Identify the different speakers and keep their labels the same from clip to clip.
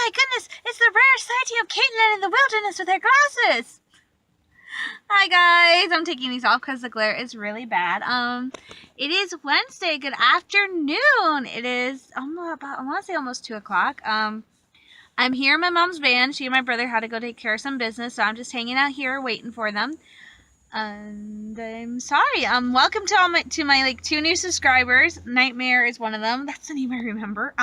Speaker 1: my goodness, it's the rare sighting of Caitlin in the wilderness with her glasses. Hi guys, I'm taking these off because the glare is really bad. It is Wednesday. Good afternoon. It is I want to say almost 2 o'clock. I'm here in my mom's van. She and my brother had to go take care of some business, so I'm just hanging out here waiting for them. And I'm sorry. Welcome to my like 2 new subscribers. Nightmare is one of them. That's the name I remember.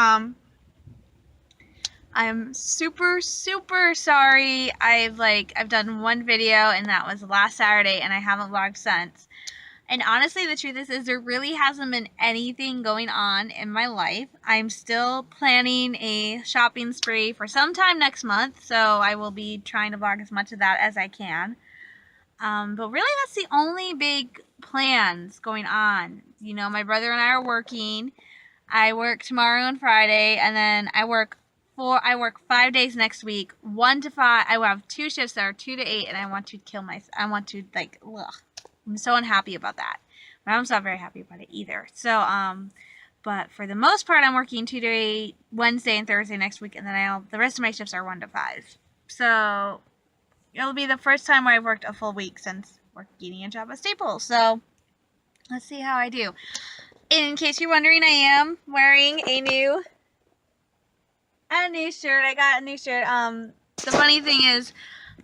Speaker 1: I'm super sorry. I've done one video and that was last Saturday and I haven't vlogged since. And honestly, the truth is there really hasn't been anything going on in my life. I'm still planning a shopping spree for sometime next month, so I will be trying to vlog as much of that as I can. But really that's the only big plans going on. You know, my brother and I are working. I work tomorrow and Friday, and then I work 5 days next week, 1 to 5. I will have 2 shifts that are 2 to 8, and I want to kill myself. I want to ugh. I'm so unhappy about that. My mom's not very happy about it either. So, but for the most part, I'm working 2 to 8 Wednesday and Thursday next week, and then the rest of my shifts are 1 to 5. So it'll be the first time where I've worked a full week since getting a job at Staples. So let's see how I do. In case you're wondering, I am wearing a new shirt. I got a new shirt. The funny thing is,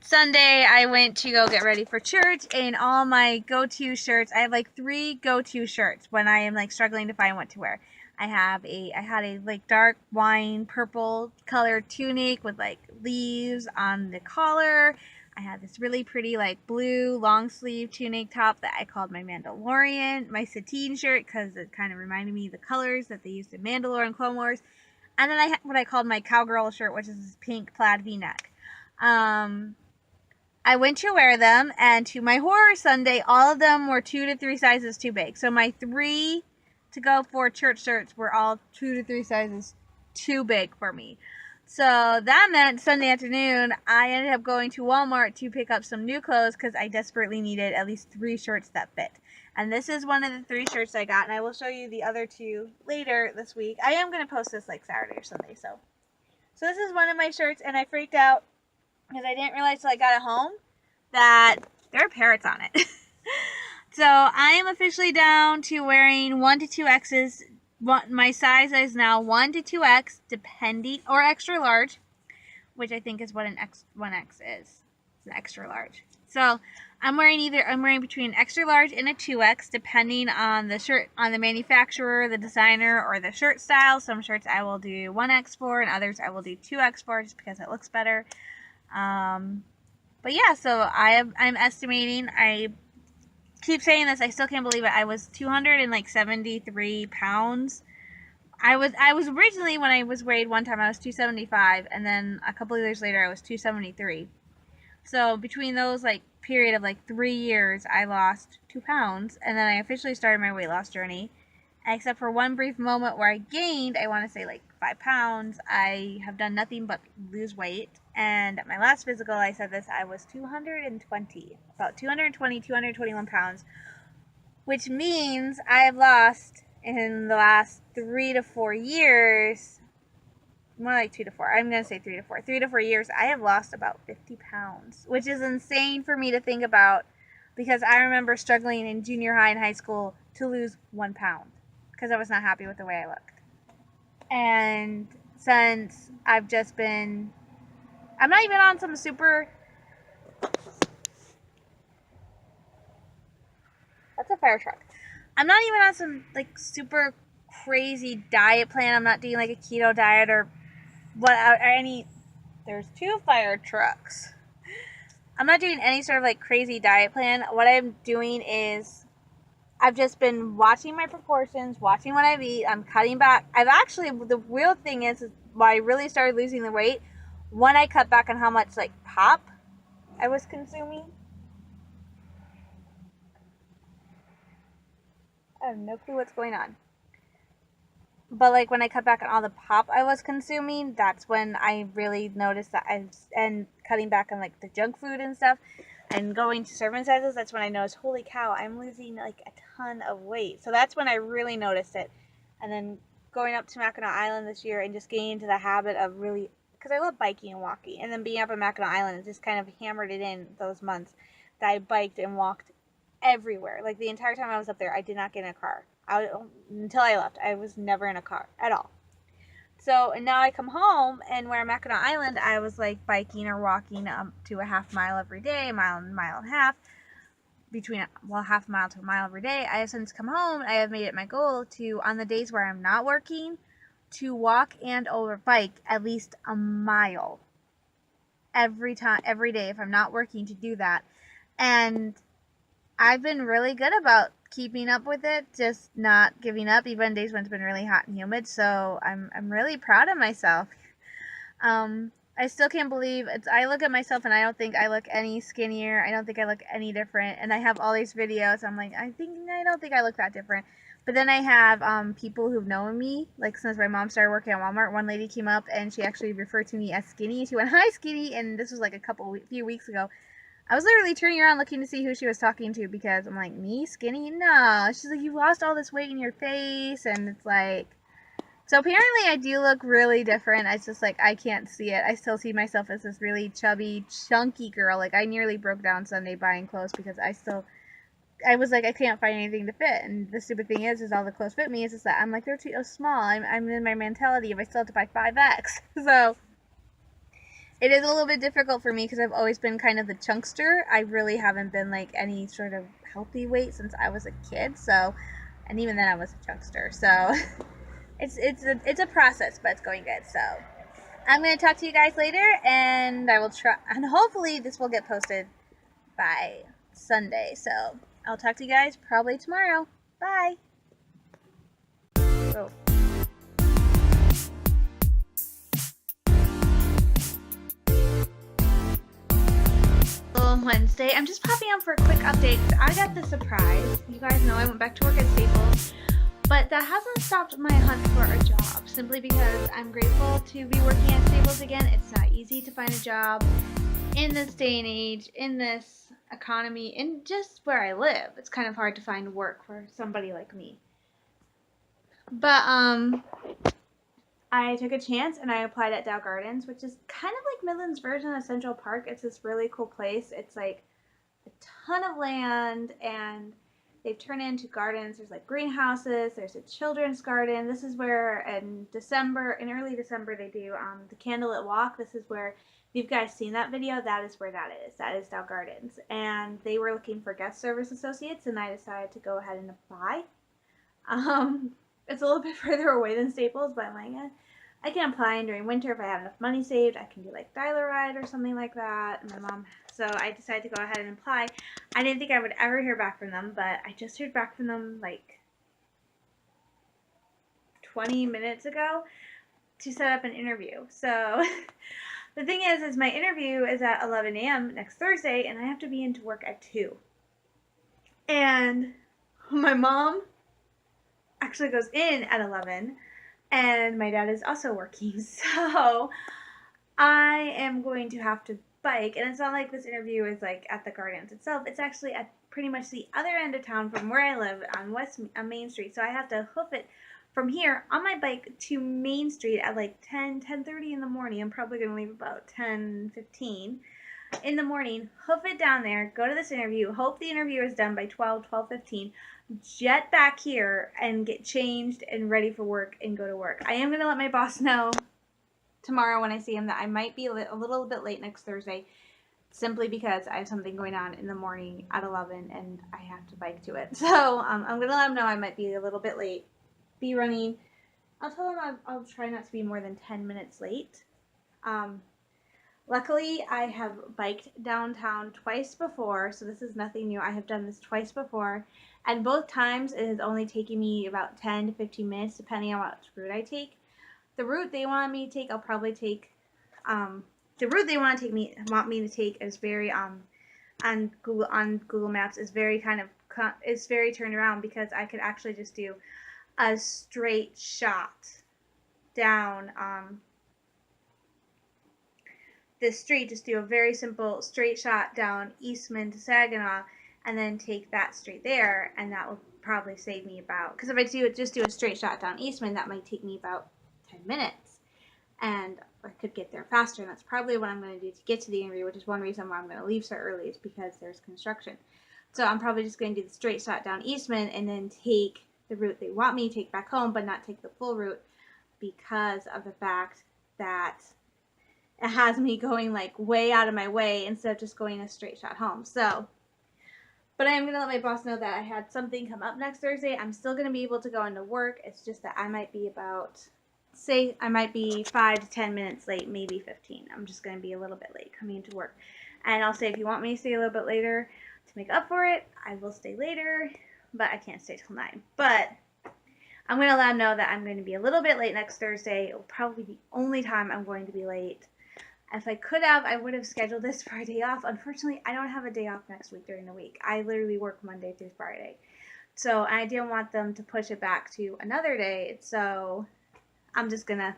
Speaker 1: Sunday I went to go get ready for church, and all my go-to shirts, I have like 3 go-to shirts when I am like struggling to find what to wear. I had a like dark wine purple colored tunic with like leaves on the collar. I had this really pretty like blue long sleeve tunic top that I called my Mandalorian, my Satine shirt because it kind of reminded me of the colors that they used in Mandalore and Clone Wars. And then I had what I called my cowgirl shirt, which is this pink plaid v-neck. I went to wear them, and to my horror Sunday, all of them were 2 to 3 sizes too big. So my 3 to go for church shirts were all 2 to 3 sizes too big for me. So that meant Sunday afternoon, I ended up going to Walmart to pick up some new clothes because I desperately needed at least 3 shirts that fit. And this is one of the 3 shirts I got, and I will show you the other 2 later this week. I am going to post this like Saturday or Sunday, so this is one of my shirts, and I freaked out because I didn't realize till I got it home that there are parrots on it. So I am officially down to wearing 1 to 2Xs. My size is now 1 to 2X, depending, or extra large, which I think is what an 1X is. It's an extra large. So I'm wearing between an extra large and a 2X, depending on the shirt, on the manufacturer, the designer, or the shirt style. Some shirts I will do 1X for, and others I will do 2X for, just because it looks better. But yeah, so I'm estimating. I keep saying this. I still can't believe it. I was 273 pounds. I was originally, when I was weighed one time, I was 275, and then a couple of years later I was 273. So between those like period of like 3 years, I lost 2 pounds, and then I officially started my weight loss journey. Except for one brief moment where I gained, I want to say like 5 pounds. I have done nothing but lose weight. And at my last physical, I said this, I was 221 pounds, which means I have lost in the last 3 to 4 years, more like 2 to 4. I'm going to say 3 to 4. 3 to 4 years, I have lost about 50 pounds, which is insane for me to think about because I remember struggling in junior high and high school to lose 1 pound because I was not happy with the way I looked. And since I'm not even on some super, that's a fire truck. I'm not even on some like super crazy diet plan. I'm not doing like a keto diet or there's 2 fire trucks. I'm not doing any sort of like crazy diet plan. What I'm doing is I've just been watching my proportions, watching what I've eaten. I'm cutting back. The real thing is why I really started losing the weight when I cut back on how much like pop I was consuming. I have no clue what's going on. But like when I cut back on all the pop I was consuming, that's when I really noticed that and cutting back on like the junk food and stuff and going to serving sizes, that's when I noticed, holy cow, I'm losing like a ton of weight. So that's when I really noticed it. And then going up to Mackinac Island this year and just getting into the habit of really because I love biking and walking. And then being up at Mackinac Island, it just kind of hammered it in those months that I biked and walked everywhere. Like the entire time I was up there, I did not get in a car. Until I left, I was never in a car at all. So, and now I come home, and where I'm at Mackinac Island, I was like biking or walking up to a half mile every day, mile and a half, between, well, half a mile to a mile every day. I have since come home, I have made it my goal to, on the days where I'm not working, to walk and or bike at least a mile every day if I'm not working, to do that. And I've been really good about keeping up with it, just not giving up, even days when it's been really hot and humid. So I'm really proud of myself. I still can't believe it's. I look at myself and I don't think I look any skinnier. I don't think I look any different. And I have all these videos. I'm like, I don't think I look that different. But then I have people who've known me, like since my mom started working at Walmart. One lady came up and she actually referred to me as skinny. She went, "Hi, skinny," and this was like few weeks ago. I was literally turning around looking to see who she was talking to, because I'm like, me, skinny? No. She's like, you lost all this weight in your face, and it's like, so apparently I do look really different. It's just like, I can't see it. I still see myself as this really chubby, chunky girl. Like, I nearly broke down Sunday buying clothes because I was like, I can't find anything to fit. And the stupid thing is all the clothes fit me. It's just that I'm like, they're too small. I'm in my mentality of I still have to buy 5X. So it is a little bit difficult for me because I've always been kind of the chunkster. I really haven't been like any sort of healthy weight since I was a kid. So, and even then I was a chunkster. So it's a process, but it's going good. So I'm going to talk to you guys later, and I will try, and hopefully this will get posted by Sunday. So I'll talk to you guys probably tomorrow. Bye. Oh. Wednesday. I'm just popping up for a quick update. I got the surprise. You guys know I went back to work at Staples, but that hasn't stopped my hunt for a job, simply because I'm grateful to be working at Staples again. It's not easy to find a job in this day and age, in this economy, and just where I live. It's kind of hard to find work for somebody like me. But I took a chance and I applied at Dow Gardens, which is kind of like Midland's version of Central Park. It's this really cool place. It's like a ton of land, and they've turned it into gardens. There's like greenhouses. There's a children's garden. This is where in early December, they do the Candlelit Walk. This is where, if you guys seen that video, that is where that is. That is Dow Gardens. And they were looking for guest service associates, and I decided to go ahead and apply. It's a little bit further away than Staples, but I'm like, I can apply, and during winter, if I have enough money saved, I can do like Dial-A-Ride or something like that. And my mom, so I decided to go ahead and apply. I didn't think I would ever hear back from them, but I just heard back from them like 20 minutes ago to set up an interview. So the thing is my interview is at 11 a.m. next Thursday, and I have to be into work at 2. And my mom actually goes in at 11, and my dad is also working, so I am going to have to bike. And it's not like this interview is like at the Gardens itself. It's actually at pretty much the other end of town from where I live on Main Street. So I have to hoof it from here on my bike to Main Street at like 10:30 in the morning. I'm probably going to leave about 10:15 in the morning, hoof it down there, go to this interview, hope the interview is done by 12:15, jet back here and get changed and ready for work and go to work. I am going to let my boss know tomorrow when I see him that I might be a little bit late next Thursday, simply because I have something going on in the morning at 11 and I have to bike to it. So I'm going to let him know I might be a little bit late. Be running. I'll tell him I'll try not to be more than 10 minutes late. Luckily, I have biked downtown twice before, so this is nothing new. I have done this twice before, and both times it has only taken me about 10 to 15 minutes, depending on what route I take. The route they want me to take, I'll probably take. The route they want me to take is very on Google Maps is very is very turned around, because I could actually just do a straight shot down this street, just do a very simple straight shot down Eastman to Saginaw, and then take that street there, and that will probably save me about, because if I just do a straight shot down Eastman, that might take me about 10 minutes, and I could get there faster. And that's probably what I'm going to do to get to the interview, which is one reason why I'm going to leave so early, is because there's construction. So I'm probably just going to do the straight shot down Eastman and then take the route they want me to take back home, but not take the full route because of the fact that it has me going like way out of my way instead of just going a straight shot home. So, but I am going to let my boss know that I had something come up next Thursday. I'm still going to be able to go into work. It's just that I might be I might be 5 to 10 minutes late, maybe 15. I'm just going to be a little bit late coming into work. And I'll say if you want me to stay a little bit later to make up for it, I will stay later, but I can't stay till 9. But I'm going to let them know that I'm going to be a little bit late next Thursday. It will probably be the only time I'm going to be late. If I could have, I would have scheduled this for a day off. Unfortunately, I don't have a day off next week during the week. I literally work Monday through Friday. So I didn't want them to push it back to another day. So I'm just going to,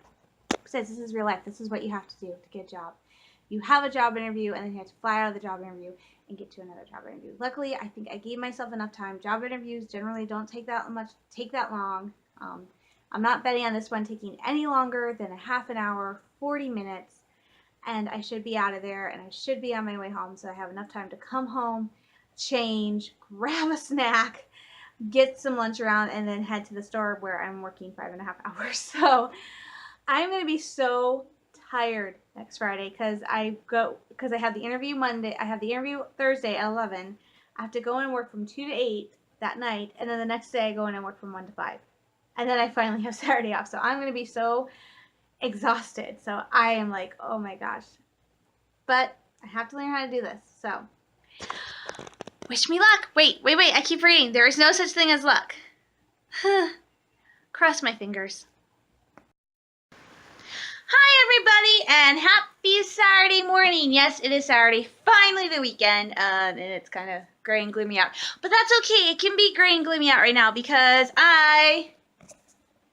Speaker 1: since this is real life, this is what you have to do to get a job. You have a job interview, and then you have to fly out of the job interview and get to another job interview. Luckily, I think I gave myself enough time. Job interviews generally don't take that long. I'm not betting on this one taking any longer than a half an hour, 40 minutes. And I should be out of there, and I should be on my way home, so I have enough time to come home, change, grab a snack, get some lunch around, and then head to the store where I'm working 5.5 hours. So I'm going to be so tired next Friday because I have the interview Monday. I have the interview Thursday at 11. I have to go and work from 2 to 8 that night, and then the next day I go in and work from 1 to 5. And then I finally have Saturday off. So I'm going to be so exhausted. So I am like, oh my gosh. But I have to learn how to do this. So wish me luck. Wait. I keep reading. There is no such thing as luck. Cross my fingers. Hi everybody, and happy Saturday morning. Yes, it is Saturday, finally the weekend, and it's kind of gray and gloomy out. But that's okay. It can be gray and gloomy out right now because I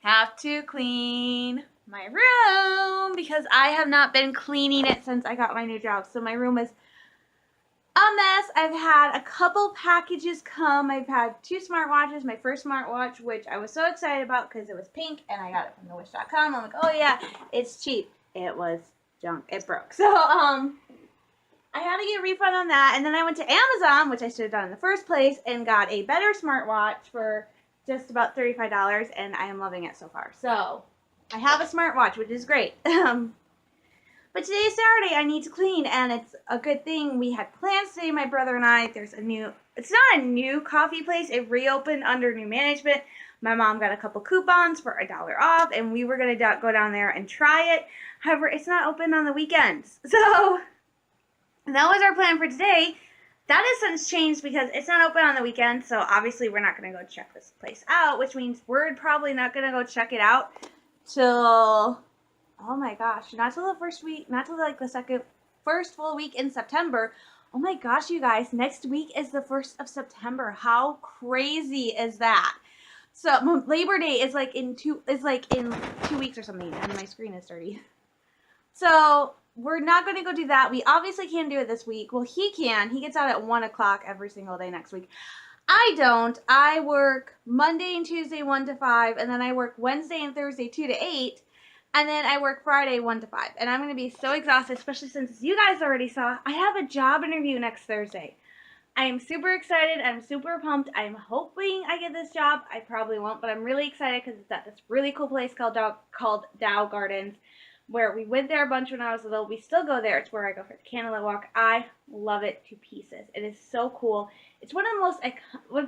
Speaker 1: have to clean my room because I have not been cleaning it since I got my new job. So my room is a mess. I've had a couple packages come. I've had 2 smartwatches. My first smartwatch, which I was so excited about because it was pink and I got it from thewish.com. I'm like, oh yeah, it's cheap. It was junk. It broke. So I had to get a refund on that. And then I went to Amazon, which I should have done in the first place, and got a better smartwatch for just about $35, and I am loving it so far. So I have a smartwatch, which is great. But today is Saturday, I need to clean, and it's a good thing. We had plans today, my brother and I. It's not a new coffee place. It reopened under new management. My mom got a couple coupons for $1 off, and we were going to go down there and try it. However, it's not open on the weekends. So that was our plan for today. That has since changed because it's not open on the weekend, so obviously we're not going to go check this place out, which means we're probably not going to go check it out till, oh my gosh, not till the first full week in September. Oh my gosh, you guys, next week is the 1st of September. How crazy is that? So Labor Day is like in 2 weeks or something, and my screen is dirty. So we're not going to go do that. We obviously can't do it this week. Well, he can. He gets out at 1 o'clock every single day next week. I don't. I work Monday and Tuesday 1 to 5, and then I work Wednesday and Thursday 2 to 8, and then I work Friday 1 to 5. And I'm going to be so exhausted, especially since you guys already saw, I have a job interview next Thursday. I am super excited. I'm super pumped. I'm hoping I get this job. I probably won't, but I'm really excited because it's at this really cool place called Dow Gardens, where we went there a bunch when I was little. We still go there. It's where I go for the candlelit walk. I love it to pieces. It is so cool. It's one of the most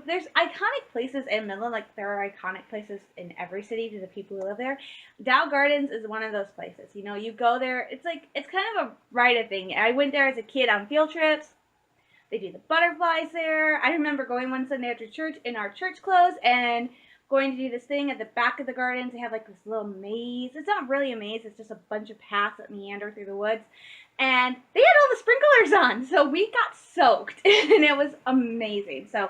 Speaker 1: there's iconic places in Midland. Like, there are iconic places in every city to the people who live there. Dow Gardens is one of those places. You know, you go there. It's kind of a rite of thing. I went there as a kid on field trips. They do the butterflies there. I remember going one Sunday after church in our church clothes and going to do this thing at the back of the gardens. They have like this little maze. It's not really a maze. It's just a bunch of paths that meander through the woods. And they had all the sprinklers on. So we got soaked. And it was amazing. So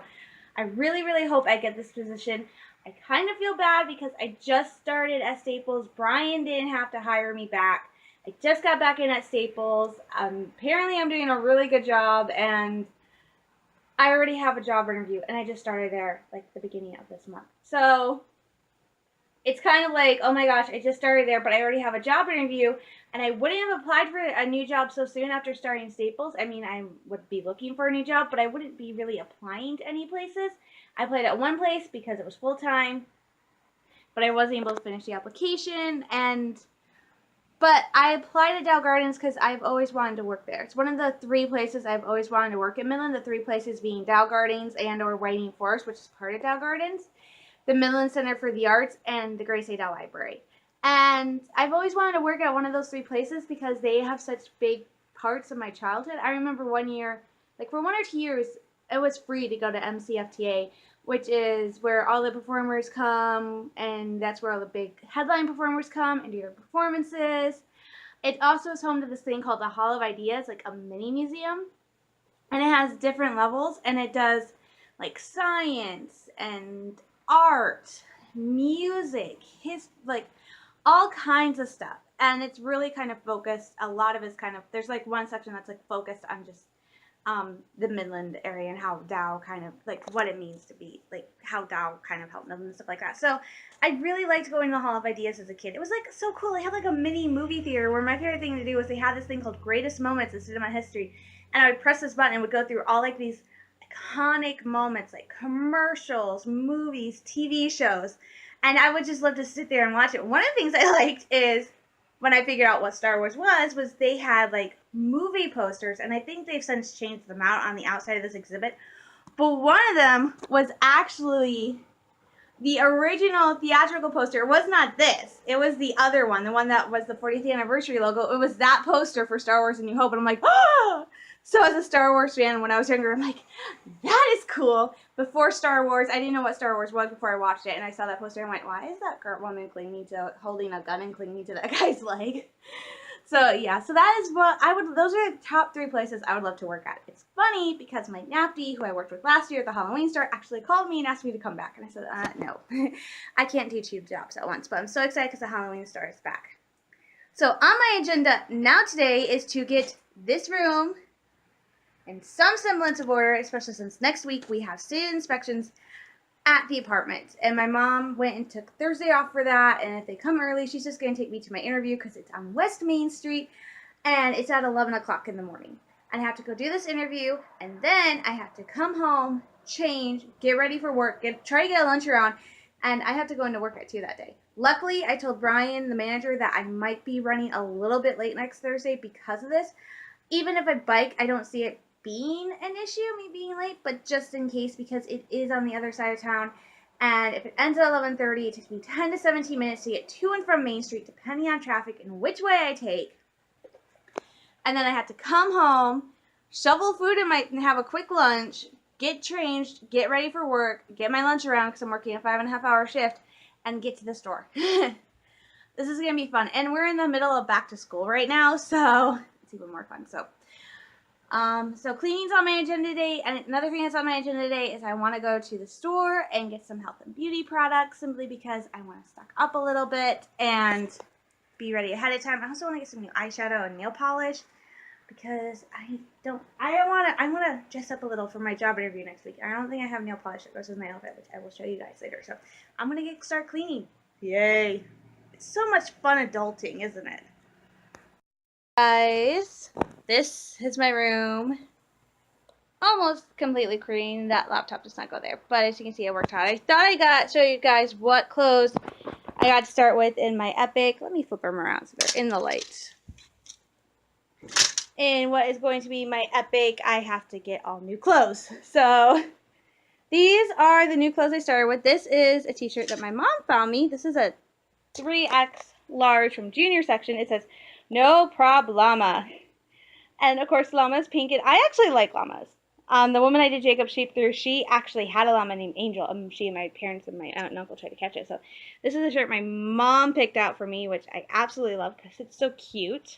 Speaker 1: I really, really hope I get this position. I kind of feel bad because I just started at Staples. Brian didn't have to hire me back. I just got back in at Staples. Apparently I'm doing a really good job. And I already have a job interview, and I just started there, like, the beginning of this month. So it's kind of like, oh my gosh, I just started there, but I already have a job interview, And I wouldn't have applied for a new job so soon after starting Staples. I mean, I would be looking for a new job, but I wouldn't be really applying to any places. I applied at one place because it was full-time, but I wasn't able to finish the application. But I applied at Dow Gardens because I've always wanted to work there. It's one of the 3 places I've always wanted to work in Midland. The 3 places being Dow Gardens and or Whiting Forest, which is part of Dow Gardens, the Midland Center for the Arts, and the Grace Adel Library. And I've always wanted to work at one of those 3 places because they have such big parts of my childhood. I remember one year, like for 1 or 2 years, it was free to go to MCFTA, which is where all the performers come, and that's where all the big headline performers come and do their performances. It also is home to this thing called the Hall of Ideas, like a mini museum, and it has different levels, and it does like science and art, music, like all kinds of stuff. And it's really kind of focused, a lot of it's kind of, there's like one section that's like focused on just the Midland area and how Dow kind of, like what it means to be, like how Dow kind of helped Midland and stuff like that. So I really liked going to the Hall of Ideas as a kid. It was like so cool. They had like a mini movie theater where my favorite thing to do was they had this thing called Greatest Moments in Cinema History. And I would press this button and it would go through all like these iconic moments, like commercials, movies, TV shows. And I would just love to sit there and watch it. One of the things I liked is when I figured out what Star Wars was they had like movie posters, and I think they've since changed them out on the outside of this exhibit. But one of them was actually the original theatrical poster. It was not this. It was the other one, the one that was the 40th anniversary logo. It was that poster for Star Wars A New Hope. And I'm like, oh! So as a Star Wars fan, when I was younger, I'm like, that is cool. Before Star Wars, I didn't know what Star Wars was before I watched it. And I saw that poster and I went, why is that woman holding a gun and clinging to that guy's leg? So yeah, so that is what those are the top 3 places I would love to work at. It's funny because my NAPTY, who I worked with last year at the Halloween store, actually called me and asked me to come back. And I said, no, I can't do 2 jobs at once. But I'm so excited because the Halloween store is back. So on my agenda now today is to get this room in some semblance of order, especially since next week we have state inspections at the apartment. And my mom went and took Thursday off for that. And if they come early, she's just going to take me to my interview because it's on West Main Street and it's at 11 o'clock in the morning. And I have to go do this interview and then I have to come home, change, get ready for work, try to get a lunch around, and I have to go into work at 2 that day. Luckily, I told Brian, the manager, that I might be running a little bit late next Thursday because of this. Even if I bike, I don't see it being an issue, me being late, but just in case, because it is on the other side of town, and if it ends at 11:30, it takes me 10 to 17 minutes to get to and from Main Street, depending on traffic and which way I take. And then I have to come home, shovel food and have a quick lunch, get changed, get ready for work, get my lunch around because I'm working a 5.5-hour shift, and get to the store. This is gonna be fun, and we're in the middle of back to school right now, so it's even more fun. So cleaning's on my agenda today, and another thing that's on my agenda today is I want to go to the store and get some health and beauty products simply because I want to stock up a little bit and be ready ahead of time. I also want to get some new eyeshadow and nail polish because I want to dress up a little for my job interview next week. I don't think I have nail polish that goes with my outfit, which I will show you guys later. So I'm going to start cleaning. Yay. It's so much fun adulting, isn't it? Guys, this is my room. Almost completely clean. That laptop does not go there, but as you can see, I worked hard. I thought I show you guys what clothes I got to start with in my Epic. Let me flip them around so they're in the light. In what is going to be my Epic, I have to get all new clothes. So these are the new clothes I started with. This is a t-shirt that my mom found me. This is a 3X large from junior section. It says, "No problema." And of course, llama's pink. And I actually like llamas. The woman I did Jacob sheep through, she actually had a llama named Angel. She and my parents and my aunt and uncle tried to catch it. So this is a shirt my mom picked out for me, which I absolutely love because it's so cute.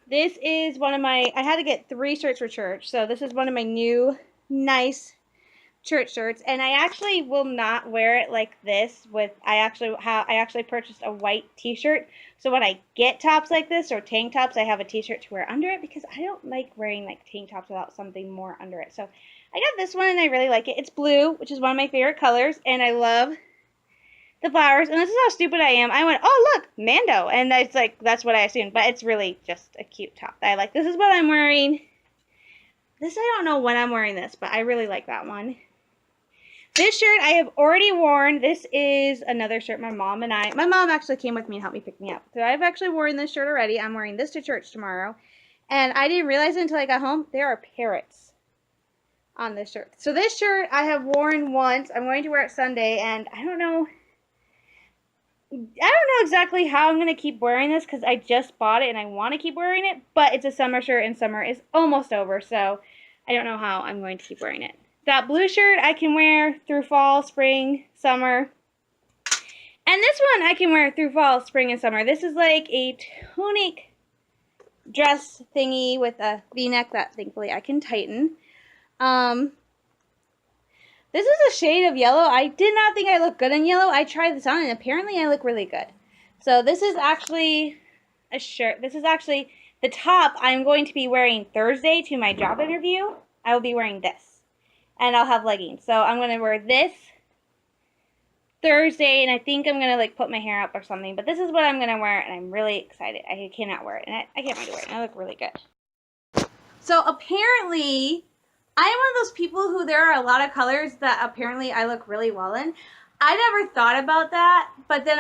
Speaker 1: This is one of my, I had to get 3 shirts for church. So this is one of my new, nice church shirts. And I actually will not wear it like this I actually purchased a white t-shirt. So when I get tops like this or tank tops, I have a t-shirt to wear under it because I don't like wearing like tank tops without something more under it. So I got this one and I really like it. It's blue, which is one of my favorite colors. And I love
Speaker 2: the flowers, and this is how stupid I am. I went, oh look, Mando, and it's like that's what I assumed, but it's really just a cute top that I like. This is what I'm wearing. This I don't know when I'm wearing this, but I really like that one. This shirt I have already worn. This is another shirt my mom actually came with me and helped me pick me up. So I've actually worn this shirt already. I'm wearing this to church tomorrow. And I didn't realize it until I got home. There are parrots on this shirt. So this shirt I have worn once. I'm going to wear it Sunday, and I don't know exactly how I'm going to keep wearing this because I just bought it and I want to keep wearing it, but it's a summer shirt and summer is almost over, so I don't know how I'm going to keep wearing it. That blue shirt I can wear through fall, spring, summer. And this one I can wear through fall, spring, and summer. This is like a tunic dress thingy with a v-neck that thankfully I can tighten. This is a shade of yellow. I did not think I looked good in yellow. I tried this on and apparently I look really good. So this is actually a shirt. This is actually the top I'm going to be wearing Thursday to my job interview. I will be wearing this. And I'll have leggings. So I'm going to wear this Thursday, and I think I'm going to like put my hair up or something. But this is what I'm going to wear, and I'm really excited. I cannot wear it, and I can't wait to wear it. And I look really good. So apparently, I am one of those people who there are a lot of colors that apparently I look really well in. I never thought about that, but then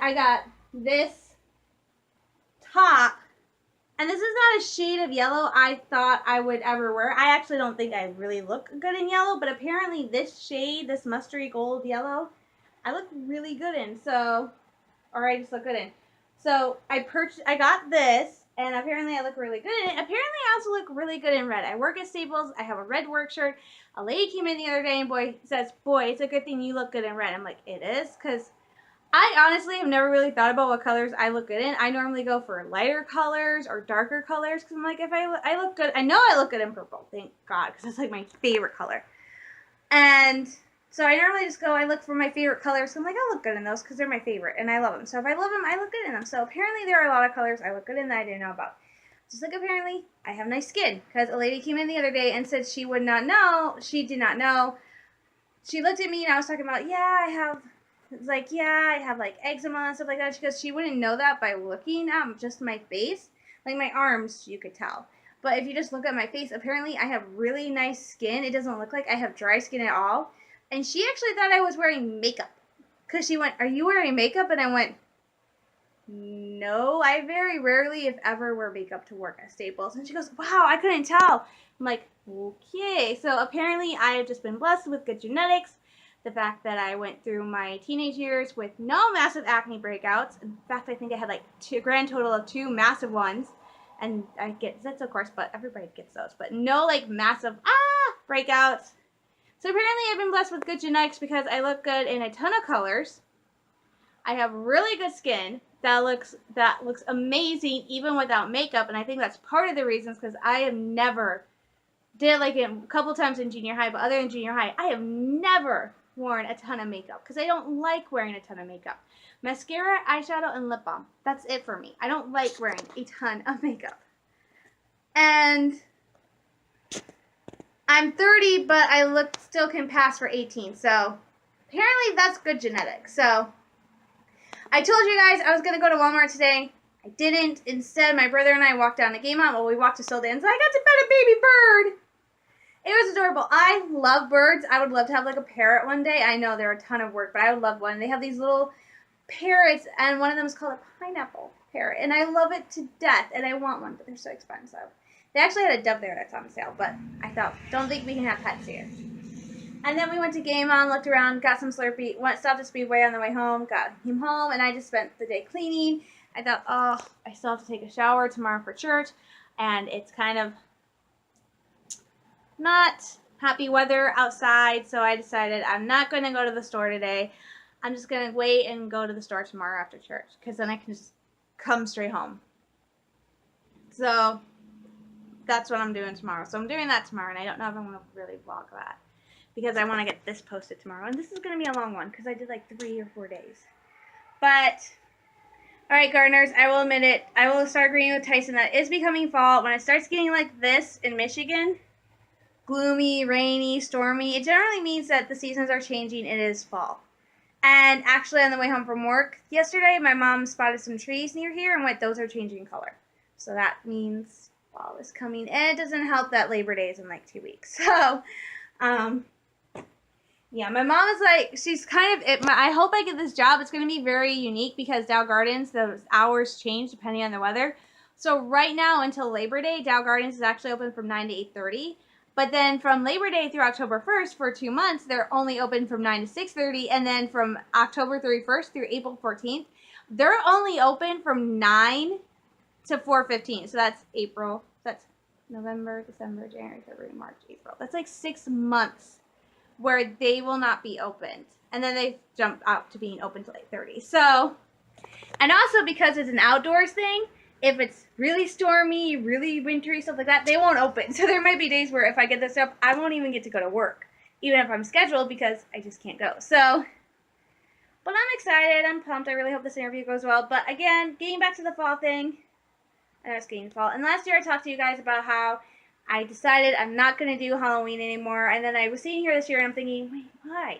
Speaker 2: I got this top. And this is not a shade of yellow I thought I would ever wear. I actually don't think I really look good in yellow, but apparently this shade, this mustardy gold yellow, I look really good in. So, or I just look good in. So I got this, and apparently I look really good in it. Apparently I also look really good in red. I work at Staples. I have a red work shirt. A lady came in the other day and says, boy, it's a good thing you look good in red. I'm like, it is? Because I honestly have never really thought about what colors I look good in. I normally go for lighter colors or darker colors because I'm like, if I look good, I know I look good in purple, thank God, because it's like my favorite color. And so I normally just go, I look for my favorite colors. So I'm like, I'll look good in those because they're my favorite and I love them. So if I love them, I look good in them. So apparently there are a lot of colors I look good in that I didn't know about. Just like apparently I have nice skin because a lady came in the other day and said she would not know. She did not know. She looked at me and I was talking about, it's like, yeah, I have like eczema and stuff like that. She goes, she wouldn't know that by looking at just my face. Like my arms, you could tell. But if you just look at my face, apparently I have really nice skin. It doesn't look like I have dry skin at all. And she actually thought I was wearing makeup. Because she went, are you wearing makeup? And I went, no, I very rarely, if ever, wear makeup to work at Staples. And she goes, wow, I couldn't tell. I'm like, okay. So apparently I have just been blessed with good genetics. The fact that I went through my teenage years with no massive acne breakouts. In fact, I think I had like a grand total of 2 massive ones. And I get zits, of course, but everybody gets those. But no like massive breakouts. So apparently I've been blessed with good genetics because I look good in a ton of colors. I have really good skin that looks amazing even without makeup. And I think that's part of the reasons because I have never did like a couple times in junior high, but other than junior high, I have never worn a ton of makeup because I don't like wearing a ton of makeup. Mascara, eyeshadow, and lip balm. That's it for me. I don't like wearing a ton of makeup. And I'm 30, but I still can pass for 18. So apparently that's good genetics. So I told you guys I was going to go to Walmart today. I didn't. Instead, my brother and I walked down to Gaymont. Well, we walked to Sildan's, and I got to pet a baby bird. It was adorable. I love birds. I would love to have like a parrot one day. I know they're a ton of work, but I would love one. They have these little parrots, and one of them is called a pineapple parrot, and I love it to death, and I want one, but they're so expensive. They actually had a dove there that's on sale, but I thought, don't think we can have pets here. And then we went to Gaymont, looked around, got some Slurpee, stopped at Speedway on the way home, came home, and I just spent the day cleaning. I thought, oh, I still have to take a shower tomorrow for church, and it's kind of not happy weather outside, so I decided I'm not going to go to the store today. I'm just going to wait and go to the store tomorrow after church, because then I can just come straight home. So that's what I'm doing tomorrow. So I'm doing that tomorrow, and I don't know if I'm going to really vlog that, because I want to get this posted tomorrow. And this is going to be a long one, because I did like 3 or 4 days. But alright, gardeners, I will admit it. I will start agreeing with Tyson that it's becoming fall. When it starts getting like this in Michigan, gloomy, rainy, stormy, it generally means that the seasons are changing. It is fall. And actually, on the way home from work yesterday, my mom spotted some trees near here and went, those are changing color. So that means fall is coming. And it doesn't help that Labor Day is in like 2 weeks. So, yeah, my mom is like, she's kind of, I hope I get this job. It's going to be very unique because Dow Gardens, the hours change depending on the weather. So right now until Labor Day, Dow Gardens is actually open from 9 to 8:30. But then from Labor Day through October 1st for 2 months, they're only open from 9 to 6:30. And then from October 31st through April 14th, they're only open from 9 to 4:15. So that's April, that's November, December, January, February, March, April. That's like 6 months where they will not be opened. And then they jump out to being open till 8:30. So, and also because it's an outdoors thing, if it's really stormy, really wintry, stuff like that, they won't open. So there might be days where if I get this up, I won't even get to go to work, even if I'm scheduled, because I just can't go. So, but I'm excited. I'm pumped. I really hope this interview goes well. But again, getting back to the fall thing, I know it's getting fall. And last year I talked to you guys about how I decided I'm not going to do Halloween anymore. And then I was sitting here this year and I'm thinking, wait, why?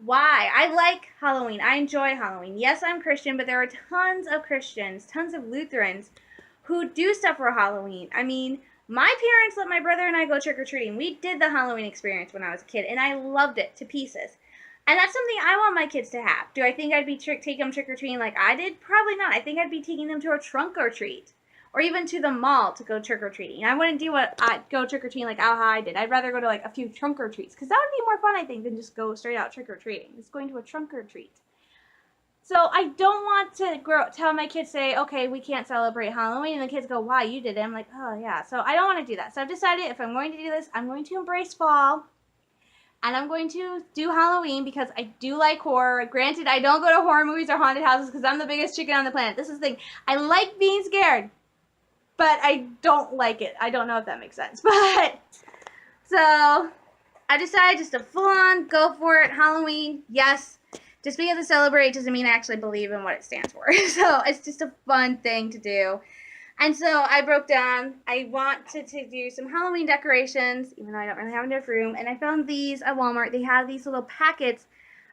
Speaker 2: Why? I like Halloween. I enjoy Halloween. Yes, I'm Christian, but there are tons of Christians, tons of Lutherans who do stuff for Halloween. I mean, my parents let my brother and I go trick-or-treating. We did the Halloween experience when I was a kid, and I loved it to pieces. And that's something I want my kids to have. Do I think I'd be take them trick-or-treating like I did? Probably not. I think I'd be taking them to a trunk-or-treat. Or even to the mall to go trick-or-treating. I wouldn't do what I go trick-or-treating like how I did. I'd rather go to like a few trunk-or-treats. Because that would be more fun, I think, than just go straight out trick-or-treating. Just going to a trunk-or-treat. So I don't want to tell my kids, say, okay, we can't celebrate Halloween. And the kids go, why? You did it. I'm like, oh, yeah. So I don't want to do that. So I've decided if I'm going to do this, I'm going to embrace fall. And I'm going to do Halloween because I do like horror. Granted, I don't go to horror movies or haunted houses because I'm the biggest chicken on the planet. This is the thing. I like being scared. But I don't like it. I don't know if that makes sense. But, so, I decided just to full on go for it. Halloween, yes. Just because I celebrate doesn't mean I actually believe in what it stands for. So, it's just a fun thing to do. And so, I broke down. I wanted to do some Halloween decorations, even though I don't really have enough room. And I found these at Walmart. They have these little packets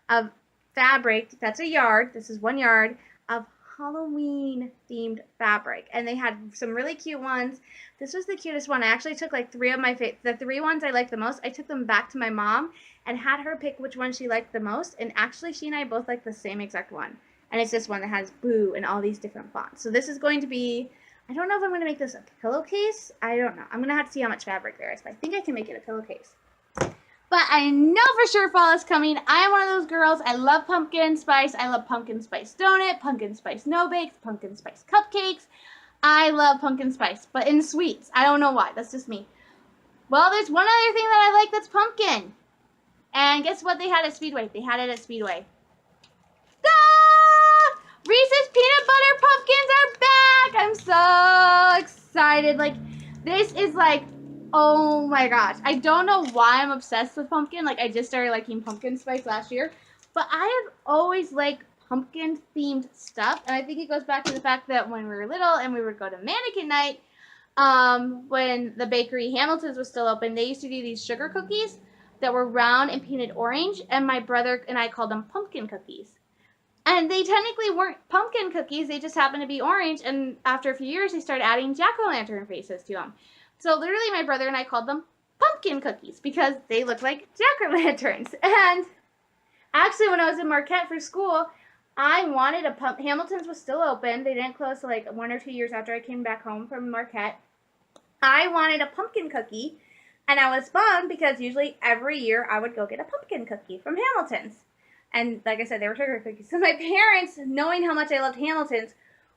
Speaker 2: of fabric. That's a yard. This is 1 yard of Halloween themed fabric, and they had some really cute ones. This was the cutest one. I actually took like 3 of my the 3 ones I liked the most. I took them back to my mom and had her pick which one she liked the most, and actually she and I both like the same exact one, and it's this one that has boo and all these different fonts. So this is going to be, I don't know if I'm going to make this a pillowcase. I don't know. I'm going to have to see how much fabric there is, but I think I can make it a pillowcase. But I know for sure fall is coming. I am one of those girls. I love pumpkin spice. I love pumpkin spice donut, pumpkin spice no-bakes, pumpkin spice cupcakes. I love pumpkin spice, but in sweets. I don't know why. That's just me. Well, there's one other thing that I like that's pumpkin. And guess what they had at Speedway? They had it at Speedway. Ah! Reese's Peanut Butter Pumpkins are back! I'm so excited. Like, this is like, oh my gosh. I don't know why I'm obsessed with pumpkin. Like, I just started liking pumpkin spice last year. But I have always liked pumpkin-themed stuff. And I think it goes back to the fact that when we were little and we would go to Mannequin Night, when the bakery Hamilton's was still open, they used to do these sugar cookies that were round and painted orange. And my brother and I called them pumpkin cookies. And they technically weren't pumpkin cookies. They just happened to be orange. And after a few years, they started adding jack-o'-lantern faces to them. So literally my brother and I called them pumpkin cookies because they look like jack-o'-lanterns. And actually when I was in Marquette for school, I wanted a Hamilton's was still open. They didn't close till like 1 or 2 years after I came back home from Marquette. I wanted a pumpkin cookie, and I was bummed because usually every year I would go get a pumpkin cookie from Hamilton's. And like I said, they were sugar cookies. So my parents, knowing how much I loved Hamilton's,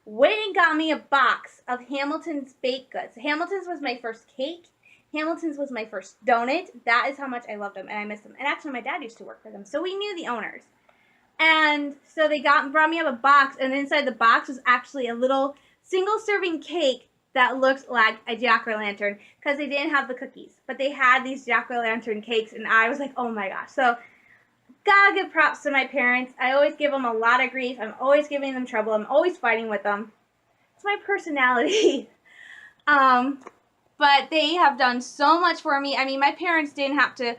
Speaker 2: went and got me a box of Hamilton's baked goods. Hamilton's was my first cake. Hamilton's was my first donut. That is how much I loved them, and I miss them. And actually, my dad used to work for them, so we knew the owners. And so they brought me up a box, and inside the box was actually a little single-serving cake that looked like a jack-o'-lantern because they didn't have the cookies. But they had these jack-o'-lantern cakes, and I was like, oh my gosh. So gotta give props to my parents. I always give them a lot of grief. I'm always giving them trouble. I'm always fighting with them. It's my personality. But they have done so much for me. I mean, my parents didn't have to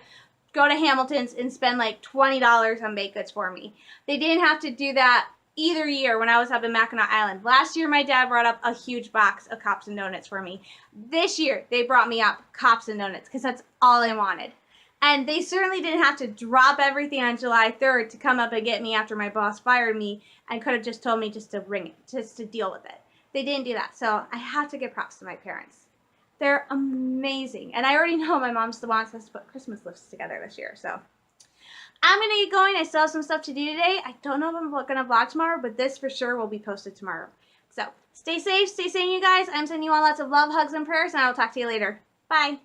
Speaker 2: go to Hamilton's and spend like $20 on baked goods for me. They didn't have to do that either year when I was up in Mackinac Island. Last year, my dad brought up a huge box of Cops and Donuts for me. This year, they brought me up Cops and Donuts because that's all I wanted. And they certainly didn't have to drop everything on July 3rd to come up and get me after my boss fired me and could have just told me just to ring it, just to deal with it. They didn't do that. So I have to give props to my parents. They're amazing. And I already know my mom's the one that has to put Christmas lists together this year. So I'm going to get going. I still have some stuff to do today. I don't know if I'm going to vlog tomorrow, but this for sure will be posted tomorrow. So stay safe, stay sane, you guys. I'm sending you all lots of love, hugs, and prayers, and I will talk to you later. Bye.